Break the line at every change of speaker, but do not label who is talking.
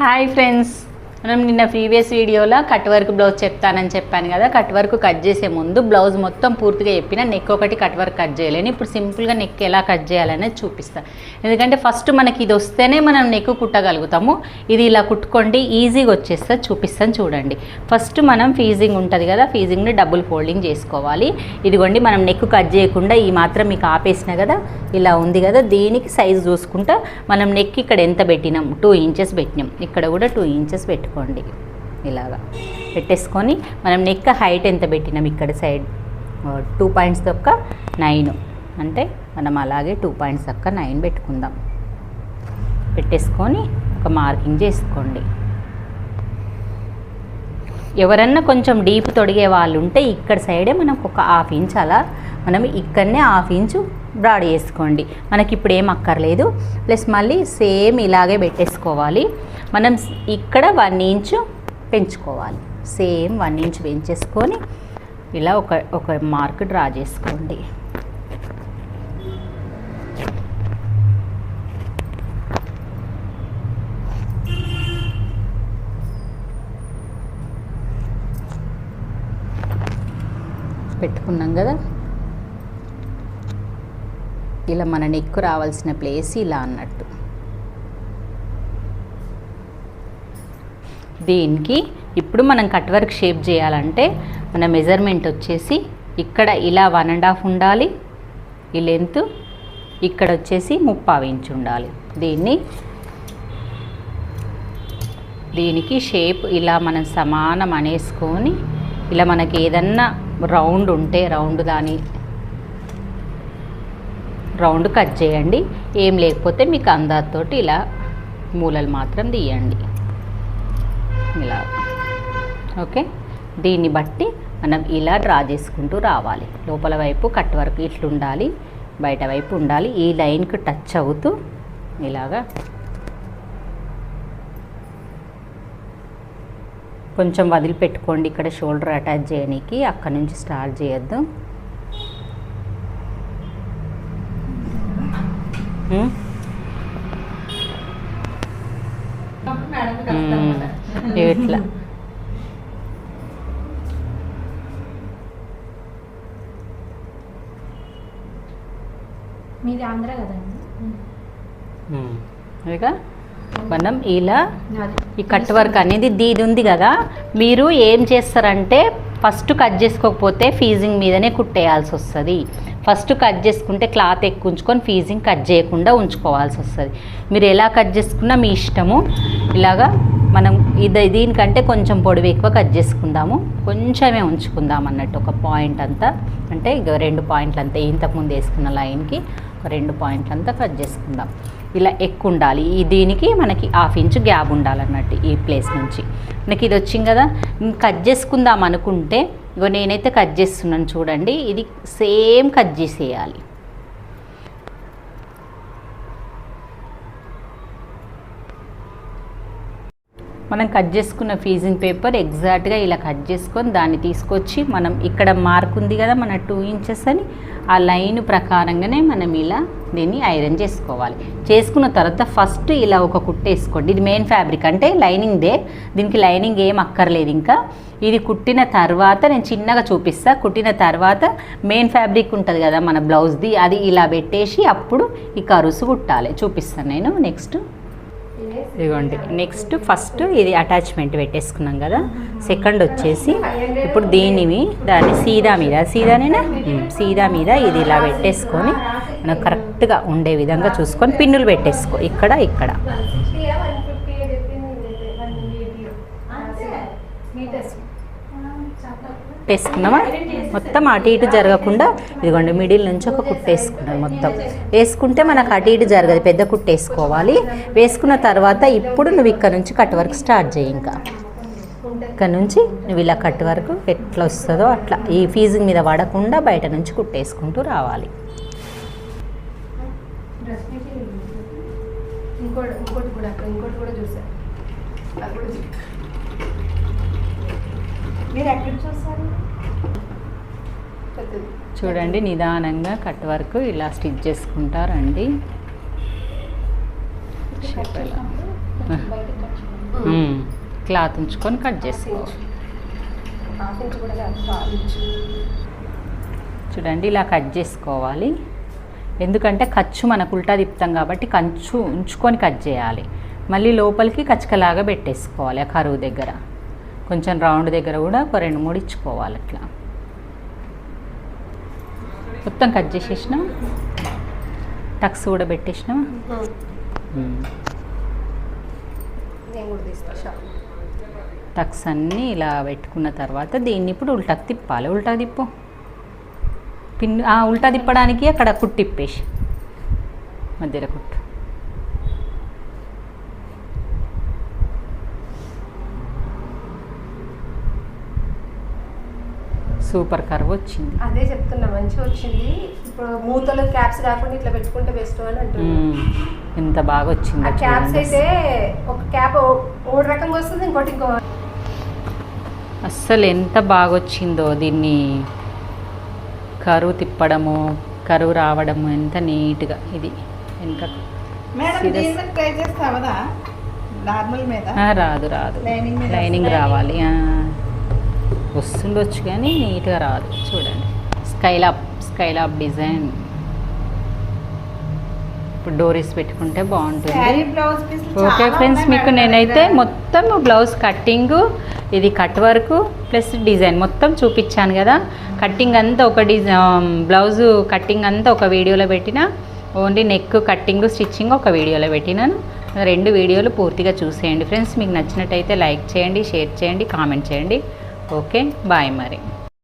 Hi friends, మనం నిన్న previous వీడియోలో కట్ వర్క్ బ్లౌజ్ చెప్తానని చెప్పాను కదా. కట్ వర్క్ కట్ చేసే ముందు బ్లౌజ్ మొత్తం పూర్తిగా చెప్పిన, నెక్ ఒకటి కట్ వర్క్ కట్ చేయలేను. ఇప్పుడు సింపుల్గా నెక్ ఎలా కట్ చేయాలనేది చూపిస్తాను. ఎందుకంటే ఫస్ట్ మనకి ఇది వస్తేనే మనం నెక్ కుట్టగలుగుతాము. ఇది ఇలా కుట్టుకోండి, ఈజీగా వచ్చేస్తే చూపిస్తాను చూడండి. ఫస్ట్ మనం ఫీజింగ్ ఉంటుంది కదా, ఫీజింగ్ని డబుల్ ఫోల్డింగ్ చేసుకోవాలి. ఇదిగోండి, మనం నెక్ కట్ చేయకుండా ఈ మాత్రం మీకు ఆపేసిన కదా, ఇలా ఉంది కదా, దీనికి సైజు చూసుకుంటా మనం నెక్ ఇక్కడ ఎంత పెట్టినాం, 2 ఇంచెస్ పెట్టినాం. ఇక్కడ కూడా 2 ఇంచెస్ పెట్టుకోండి. ఇలాగా పెట్టేసుకొని మనం నెక్ హైట్ ఎంత పెట్టినాం, ఇక్కడ సైడ్ 2 పాయింట్స్ తొక్క 9, అంటే మనం అలాగే 2 పాయింట్స్ తొక్క 9 పెట్టుకుందాం. పెట్టేసుకొని ఒక మార్కింగ్ చేసుకోండి. ఎవరన్నా కొంచెం డీప్ తొడిగే వాళ్ళు ఉంటే ఇక్కడ సైడే మనకు ఒక 1/2 ఇంచ్ అలా మనం ఇక్కడనే 1/2 ఇంచు బ్రాడ్ చేసుకోండి. మనకి ఇప్పుడు ఏం అక్కర్లేదు. ప్లస్ మళ్ళీ సేమ్ ఇలాగే పెట్టేసుకోవాలి. మనం ఇక్కడ 1 ఇంచు పెంచుకోవాలి. సేమ్ 1 ఇంచ్ పెంచేసుకొని ఇలా ఒక మార్క్ డ్రా చేసుకోండి. పెట్టుకున్నాం కదా, ఇలా మన నెక్ రావాల్సిన ప్లేస్ ఇలా అన్నట్టు. దీనికి ఇప్పుడు మనం కట్ వర్క్ షేప్ చేయాలంటే మన మెజర్మెంట్ వచ్చేసి ఇక్కడ ఇలా 1.5 ఉండాలి. ఈ లెంత్ ఇక్కడ వచ్చేసి 3/4 ఇంచ్ ఉండాలి. దీనికి షేప్ ఇలా మనం సమానం అనేసుకొని ఇలా మనకి ఏదన్నా రౌండ్ ఉంటే రౌండ్ కట్ చేయండి. ఏం లేకపోతే మీకు అందాజతోటి ఇలా మూలలు మాత్రం తీయండి ఇలా. ఓకే, దీన్ని బట్టి మనం ఇలా డ్రా చేసుకుంటూ రావాలి. లోపల వైపు కట్ వర్క్ ఇట్లుండాలి, బయట వైపు ఉండాలి. ఈ లైన్కి టచ్ అవుతూ ఇలాగా కొంచెం వదిలిపెట్టుకోండి. ఇక్కడ షోల్డర్ అటాచ్ చేయడానికి అక్కడ నుంచి స్టార్ట్ చేయొద్దు. ఇట్లా
మీది ఆంధ్ర కదండి.
ఇక మనం ఇలా ఈ కట్ వర్క్ అనేది దీది ఉంది కదా, మీరు ఏం చేస్తారంటే ఫస్ట్ కట్ చేసుకోకపోతే ఫీజింగ్ మీదనే కుట్టేయాల్సి వస్తుంది. ఫస్ట్ కట్ చేసుకుంటే క్లాత్ ఎక్కువ ఉంచుకొని ఫీజింగ్ కట్ చేయకుండా ఉంచుకోవాల్సి వస్తుంది. మీరు ఎలా కట్ చేసుకున్నా మీ ఇష్టము. ఇలాగా మనం దీనికంటే కొంచెం పొడవు ఎక్కువ కట్ చేసుకుందాము, కొంచెమే ఉంచుకుందాం అన్నట్టు. ఒక పాయింట్ అంతా, అంటే ఇక 2 పాయింట్లు అంతా, ఇంతకుముందు వేసుకున్న లైన్కి ఒక 2 పాయింట్లు అంతా కట్ చేసుకుందాం. ఇలా ఎక్కువ ఉండాలి. దీనికి మనకి 1/2 ఇంచ్ గ్యాప్ ఉండాలన్నట్టు. ఈ ప్లేస్ నుంచి మనకి ఇది వచ్చింది కదా, కట్ చేసుకుందాం అనుకుంటే ఇగో నేనైతే కట్ చేస్తున్నాను చూడండి. ఇది సేమ్ కట్ చేసేయాలి. మనం కట్ చేసుకున్న ఫీజింగ్ పేపర్ ఎగ్జాక్ట్గా ఇలా కట్ చేసుకొని దాన్ని తీసుకొచ్చి మనం ఇక్కడ మార్క్ ఉంది కదా మన 2 ఇంచెస్ అని, ఆ లైన్ ప్రకారంగానే మనం ఇలా దీన్ని ఐరన్ చేసుకోవాలి. చేసుకున్న తర్వాత ఫస్ట్ ఇలా ఒక కుట్టు వేసుకోండి. ఇది మెయిన్ ఫ్యాబ్రిక్ అంటే లైనింగ్దే, దీనికి లైనింగ్ ఏం అక్కర్లేదు. ఇంకా ఇది కుట్టిన తర్వాత నేను చిన్నగా చూపిస్తా. కుట్టిన తర్వాత మెయిన్ ఫ్యాబ్రిక్ ఉంటుంది కదా మన బ్లౌజ్ది, అది ఇలా పెట్టేసి అప్పుడు ఈ కరుసు కుట్టాలి. చూపిస్తాను నేను నెక్స్ట్. ఇదిగోండి, నెక్స్ట్ ఫస్ట్ ఇది అటాచ్మెంట్ పెట్టేసుకున్నాం కదా. సెకండ్ వచ్చేసి ఇప్పుడు దాన్ని సీదా మీద ఇది ఇలా పెట్టేసుకొని మనం కరెక్ట్గా ఉండే విధంగా చూసుకొని పిన్నులు పెట్టేసుకో. ఇక్కడ పెట్టేసుకున్నామా, మొత్తం అటు ఇటు జరగకుండా ఇదిగోండి మిడిల్ నుంచి ఒక కుట్టు వేసుకున్నాం. మొత్తం వేసుకుంటే మనకు అటు ఇటు జరగదు, పెద్ద కుట్టు వేసుకోవాలి. వేసుకున్న తర్వాత ఇప్పుడు నువ్వు ఇక్కడ నుంచి కట్ వర్క్ స్టార్ట్ చేయి. ఇంకా ఇక్కడ నుంచి నువ్వు ఇలా కట్ వర్క్ ఎట్లా వస్తుందో అట్లా ఈ ఫీజింగ్ మీద పడకుండా బయట నుంచి కుట్టేసుకుంటూ రావాలి. చూడండి, నిదానంగా కట్ వర్క్ ఇలా స్టిచ్ చేసుకుంటారండి. క్లాత్ ఉంచుకొని కట్ చేసుకోవాలి. చూడండి ఇలా కట్ చేసుకోవాలి. ఎందుకంటే ఖర్చు మనకు ఉల్టా తిప్పుతాం కాబట్టి కంచు ఉంచుకొని కట్ చేయాలి. మళ్ళీ లోపలికి కచ్చకలాగా పెట్టేసుకోవాలి. ఆ కరువు దగ్గర కొంచెం రౌండ్ దగ్గర కూడా ఒక 2-3 ఇచ్చుకోవాలి. అట్లా మొత్తం కట్ చేసేసినాం. టక్స్ కూడా పెట్టేసినాం. టక్స్ అన్నీ ఇలా పెట్టుకున్న తర్వాత దీన్ని ఇప్పుడు ఉల్టాకి తిప్పాలి. ఉల్టా తిప్పు. ఉల్టా తిప్పడానికి అక్కడ కుట్టు తిప్పేసి మధ్యలో కుట్టు. సూపర్ కర్వ్ వచ్చింది.
అదే చెప్తున్నా, మంచిగా వచ్చింది. ఇప్పుడు మూతలు క్యాప్స్ కాకుండా ఇట్లా పెట్టుకుంటే బెస్ట్ అని అంటున్నాను.
ఎంత బాగా వచ్చింది.
ఆ క్యాప్స్ అయితే ఒక క్యాప్ ఓ రకంగా వస్తుంది, ఇంకో
అస్సలు ఎంత బాగా వచ్చిందో. దీన్ని కరువు తిప్పడము, కరువు రావడము ఎంత నీట్గా. ఇది ఇంకా రాదు లైనింగ్ రావాలి. వస్తుండొచ్చు కానీ నీట్గా రాదు. చూడండి స్కైలాప్ డిజైన్. ఇప్పుడు డోరీస్ పెట్టుకుంటే బాగుంటుంది. ఓకే ఫ్రెండ్స్, మీకు నేనైతే మొత్తం బ్లౌజ్ కట్టింగు, ఇది కట్ వర్క్ ప్లస్ డిజైన్ మొత్తం చూపించాను కదా. కట్టింగ్ అంతా ఒక బ్లౌజు కట్టింగ్ అంతా ఒక వీడియోలో పెట్టిన, ఓన్లీ నెక్ కట్టింగ్ స్టిచ్చింగ్ ఒక వీడియోలో పెట్టినాను. 2 వీడియోలు పూర్తిగా చూసేయండి ఫ్రెండ్స్. మీకు నచ్చినట్టయితే లైక్ చేయండి, షేర్ చేయండి, కామెంట్ చేయండి. ఓకే బాయ్ మరి.